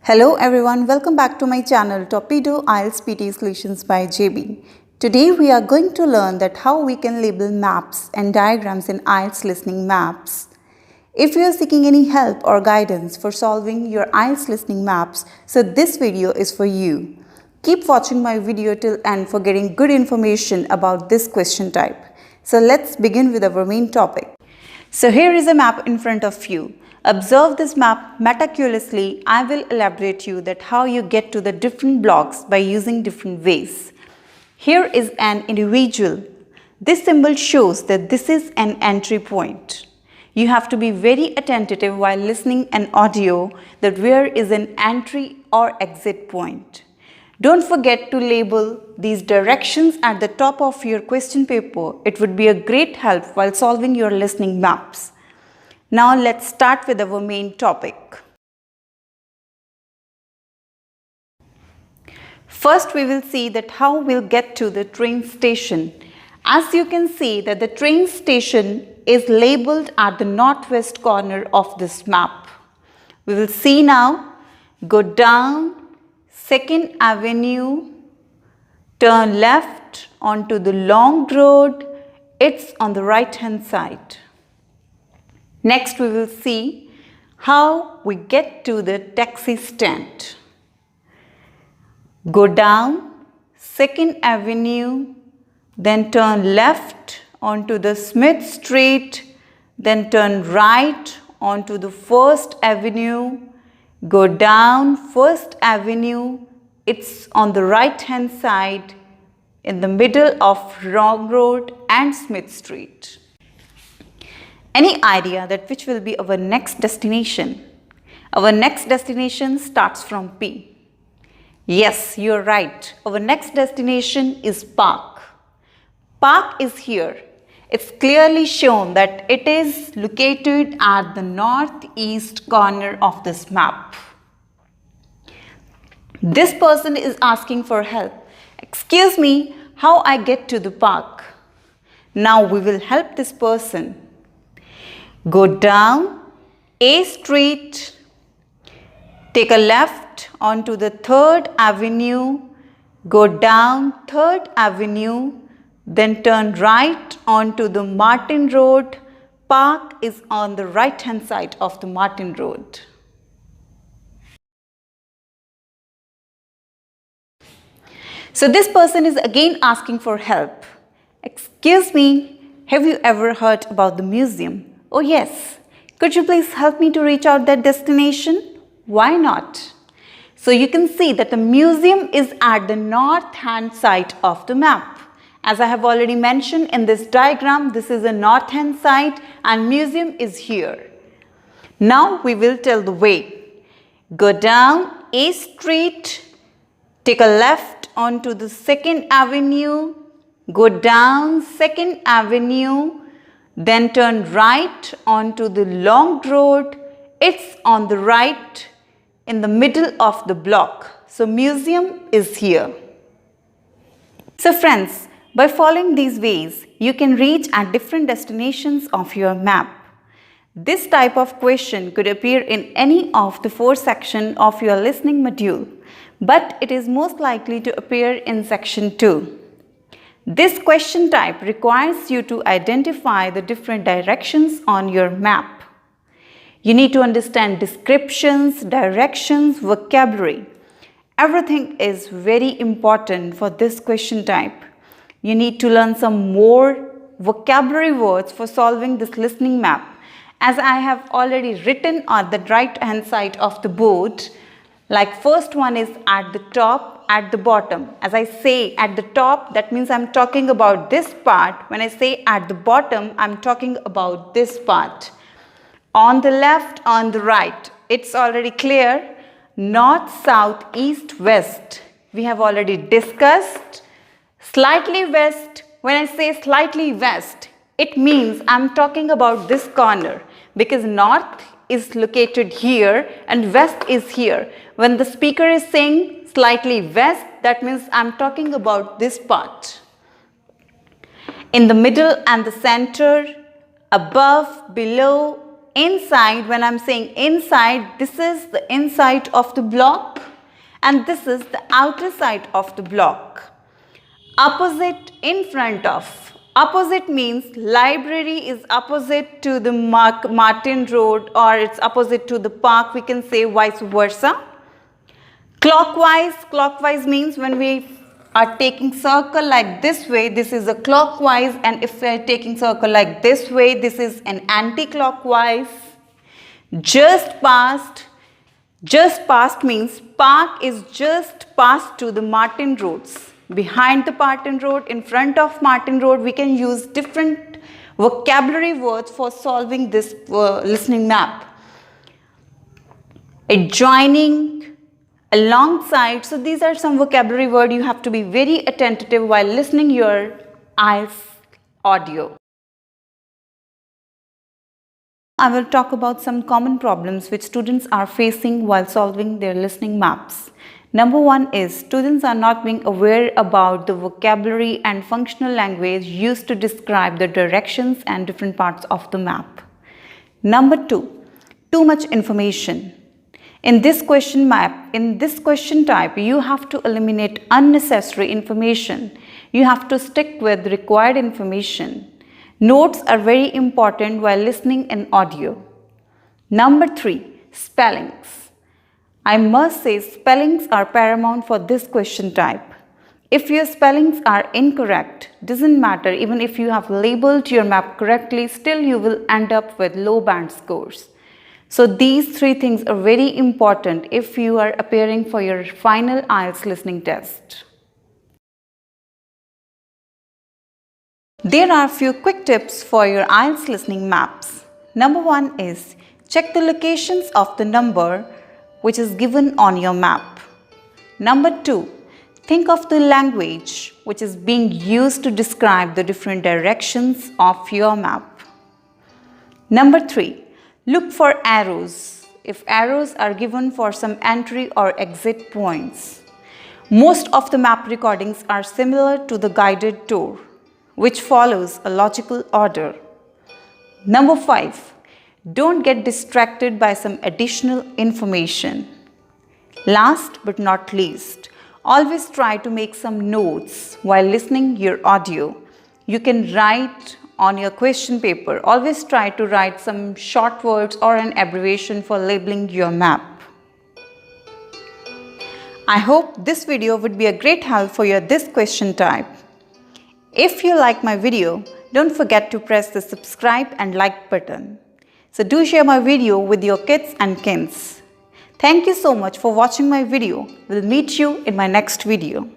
Hello everyone, welcome back to my channel Torpedo IELTS PTE Solutions by JB. Today we are going to learn that how we can label maps and diagrams in IELTS listening maps. If you are seeking any help or guidance for solving your IELTS listening maps, so this video is for you. Keep watching my video till end for getting good information about this question type. So let's begin with our main topic. So here is a map in front of you. Observe this map meticulously. I will elaborate you that how you get to the different blocks by using different ways. Here is an individual. This symbol shows that this is an entry point. You have to be very attentive while listening an audio that where is an entry or exit point. Don't forget to label these directions at the top of your question paper. It would be a great help while solving your listening maps. Now let's start with our main topic. First we will see that how we'll get to the train station. As you can see that the train station is labeled at the northwest corner of this map. We will see now, go down 2nd Avenue, turn left onto the long road, it's on the right hand side. Next we will see how we get to the taxi stand. Go down 2nd Avenue, then turn left onto the Smith Street, then turn right onto the 1st Avenue, go down 1st Avenue, it's on the right hand side in the middle of Wrong Road and Smith Street. Any idea that which will be our next destination? Our next destination starts from P. Yes, you're right. Our next destination is Park. Park is here. It's clearly shown that it is located at the northeast corner of this map. This person is asking for help. Excuse me, how I get to the park? Now we will help this person. Go down A Street, take a left onto the 3rd Avenue, go down 3rd Avenue, then turn right onto the Martin Road. Park is on the right hand side of the Martin Road. So this person is again asking for help. Excuse me, have you ever heard about the museum? Oh yes, could you please help me to reach out that destination? Why not? So you can see that the museum is at the north hand side of the map. As I have already mentioned in this diagram, this is the north hand side and museum is here. Now we will tell the way. Go down A Street, take a left onto the 2nd Avenue, go down 2nd Avenue, then turn right onto the long road. It's on the right in the middle of the block. So museum is here. So friends, by following these ways, you can reach at different destinations of your map. This type of question could appear in any of the 4 sections of your listening module, but it is most likely to appear in section 2. This question type requires you to identify the different directions on your map. You need to understand descriptions, directions, vocabulary. Everything is very important for this question type. You need to learn some more vocabulary words for solving this listening map. As I have already written on the right hand side of the board, like first one is at the top, at the bottom. As I say at the top, that means I'm talking about this part. When I say at the bottom, I'm talking about this part. On the left, on the right, it's already clear. North, south, east, west. We have already discussed. Slightly west, when I say slightly west, it means I'm talking about this corner because north is located here and west is here. When the speaker is saying slightly west, that means I'm talking about this part. In the middle and the center, above, below, inside, when I'm saying inside, this is the inside of the block and this is the outer side of the block. Opposite, in front of. Opposite means library is opposite to the Martin Road, or it's opposite to the park. We can say vice versa. Clockwise, clockwise means when we are taking circle like this way, this is a clockwise, and if we are taking circle like this way, this is an anti-clockwise. Just past means park is just past to the Martin Roads. Behind the Martin Road, in front of Martin Road, we can use different vocabulary words for solving this listening map. Adjoining, alongside. So these are some vocabulary words you have to be very attentive while listening your IELTS audio. I will talk about some common problems which students are facing while solving their listening maps. Number one is students are not being aware about the vocabulary and functional language used to describe the directions and different parts of the map. Number two, too much information. In this question type, you have to eliminate unnecessary information. You have to stick with required information. Notes are very important while listening in audio. Number three, spellings. I must say spellings are paramount for this question type. If your spellings are incorrect, doesn't matter, even if you have labeled your map correctly, still you will end up with low band scores. So these three things are very important if you are appearing for your final IELTS listening test. There are a few quick tips for your IELTS listening maps. Number one is check the locations of the number which is given on your map. Number two, think of the language which is being used to describe the different directions of your map. Number three, look for arrows, if arrows are given for some entry or exit points. Most of the map recordings are similar to the guided tour, which follows a logical order. Number five, don't get distracted by some additional information. Last but not least, always try to make some notes while listening your audio. You can write on your question paper. Always try to write some short words or an abbreviation for labeling your map. I hope this video would be a great help for your this question type. If you like my video, don't forget to press the subscribe and like button. So do share my video with your kids and kins. Thank you so much for watching my video. We'll meet you in my next video.